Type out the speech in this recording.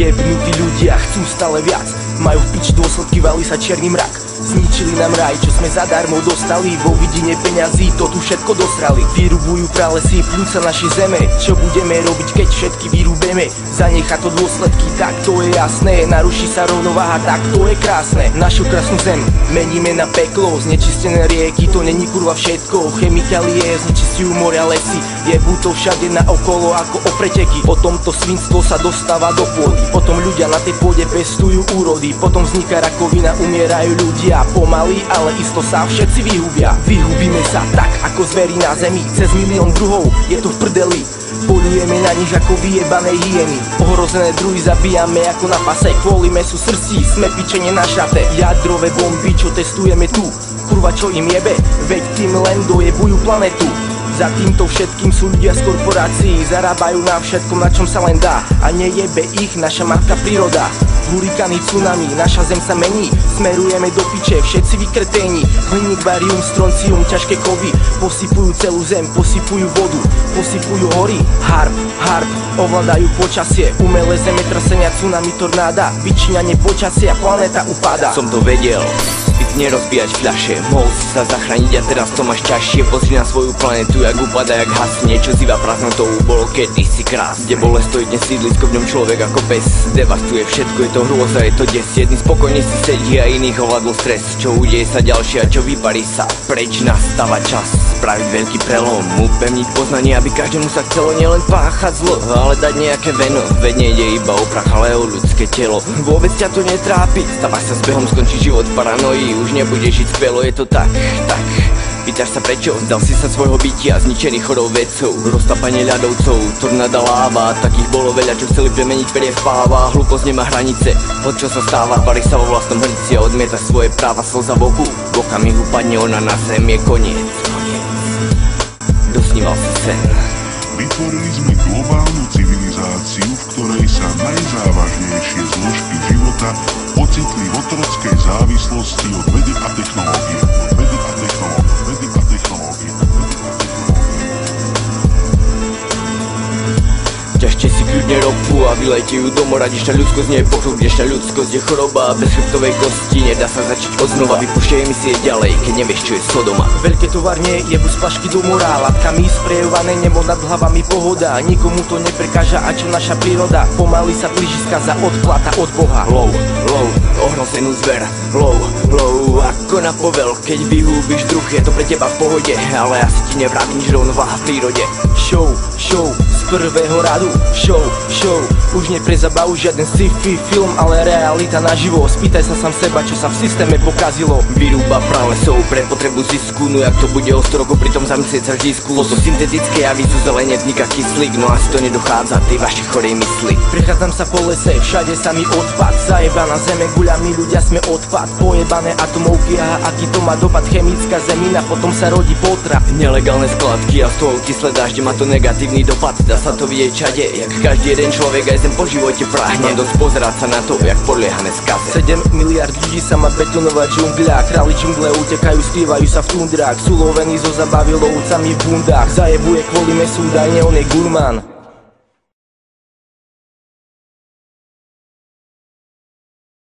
Jebnutí ľudia chcú stále viac, majú v piči dôsledky, valí sa čierny mrak. Zničili nám raj, čo sme zadarmo dostali, vo vidine peňazí to tu všetko dosrali. Vyrubujú pralesy, pľúca našej zeme, čo budeme robiť, keď všetky vyrúbeme? Zanechá to dôsledky, tak to je jasné, naruší sa rovnováha, tak to je krásne. Našu krásnu zem meníme na peklo, znečistené rieky, to není kurva všetko. Chemikálie znečistujú moria, lesy, jebú to všade naokolo ako o preteky. Potom to svinstvo sa dostáva do pôdy, potom ľudia na tej pôde pestujú úrody, potom vzniká rakovina, umierajú ľudia. Pomaly, ale isto sa všetci vyhubia. Vyhubíme sa tak ako zverí na zemi, cez 1 000 000 druhov je to v prdeli. Polujeme na nich ako vyjebané hyeny, ohrozené druhy zabíjame ako na pase. Kvôli mesu srdcí sme pičenie našaté. Jadrové bomby, čo testujeme tu, kurva čo im jebe, veď tým len dojebujú planetu. Za týmto všetkým sú ľudia z korporácií, zarábajú na všetkom, na čom sa len dá, a nejebe ich naša matka príroda. Hurikány, tsunami, naša zem sa mení, smerujeme do piče, všetci vykreténi. Hliník, barium, stroncium, ťažké kovy posypujú celú zem, posypujú vodu, posypujú hory. Harp, ovládajú počasie, umelé zemetrasenia, tsunami, tornáda, vyčíňanie počasia, planéta upadá. Som to vedel, nerozbíjať fľaše, mohol si sa zachrániť a teraz to máš ťažšie. Pozri na svoju planetu, jak upadá, jak hasne, čo zýva prázdnotou, bolo kedysi krás. Kde bolest stojí dnes sídlisko, v ňom človek ako pes devastuje všetko, je to hrôza, je to des. Jedný spokojne si sedí a iných ovládol stres. Čo udeje sa ďalšie a čo vyparí sa preč, nastáva čas spraviť veľký prelom, upevniť poznanie, aby každému sa chcelo nielen páchať zlo, ale dať nejaké veno. Veď nejde iba o prach, ale o ľudské telo. Vôbec ťa to netrápi, stávaš sa s behom, skončí život v paranoji, už nebudeš žiť skvelo, je to tak. Pýtaš sa prečo, vzdal si sa svojho bytia, zničených chorou vedcov, roztápanie ľadovcov, tornáda láva, takých bolo veľa, čo chceli premeniť perie v páva. Hlúposť nemá hranice, od čo sa stáva, varí sa vo vlastnom hrnci a odmieta svoje práva, slza v oku, v okamihu padne ona na zem, je koniec. Dosníval si sen. Vytvorili sme globálnu civilizáciu, v ktorej sa najzávažnejšie zložky života ocitli v otrockej závislosti od vedy a technológie. Ťažte si kľudne ropu a vylejte ju do mora. Dnešná ľudskosť nie je pochop, dnešná ľudskosť je choroba. Bez chrbtovej kosti nedá sa začať odznova. Vypúšťaj emisie ďalej, keď nevieš čo je Sodoma. Veľké továrne jebu z pašky do mora, látkami sprejované, nebo nad hlavami pohoda. Nikomu to neprekáža, a čo naša príroda pomaly sa blíži skaza, odplata od Boha. Low, ohrozenú zver. Low, ako na povel, keď vyhúbiš druh, je to pre teba v pohode, ale asi ti nevrátiš rovnováha v prírode. Show, z prvého radu. Show, už nie pre zabavu žiaden sci-fi film, ale realita naživo. Spýtaj sa sám seba, čo sa v systéme pokazilo. Výruba pralesov pre potrebu zisku, no jak to bude o 100 rokov, pritom zamyslieť sa vždy skúlo. To syntetické javy sú zelene, vzniká kyslík, no asi to nedochádza tej vašej chorej mysli. Prechádzam sa po lese, všade sa mi odpad, zajebaná zeme, guľami ľudia sme odpad, pojebané atomovky, a aký to má dopad, chemická zemina, potom sa rodí potrat. Nelegálne skladky a z toho kyslé dažde, má to negatívny dopad, dá sa to vidieť všade, jak každý jeden človek aj zem po živote práhne. Dosť pozerať sa na to, jak podliehame skaze. 7 miliard ľudí sa má betonovať džungľa, králi džungle utekajú, skrývajú sa v tundrách, sú lovení zo zabavy lovcami v bundách. Zajebuje kvôli mesu, údajne on je gurmán.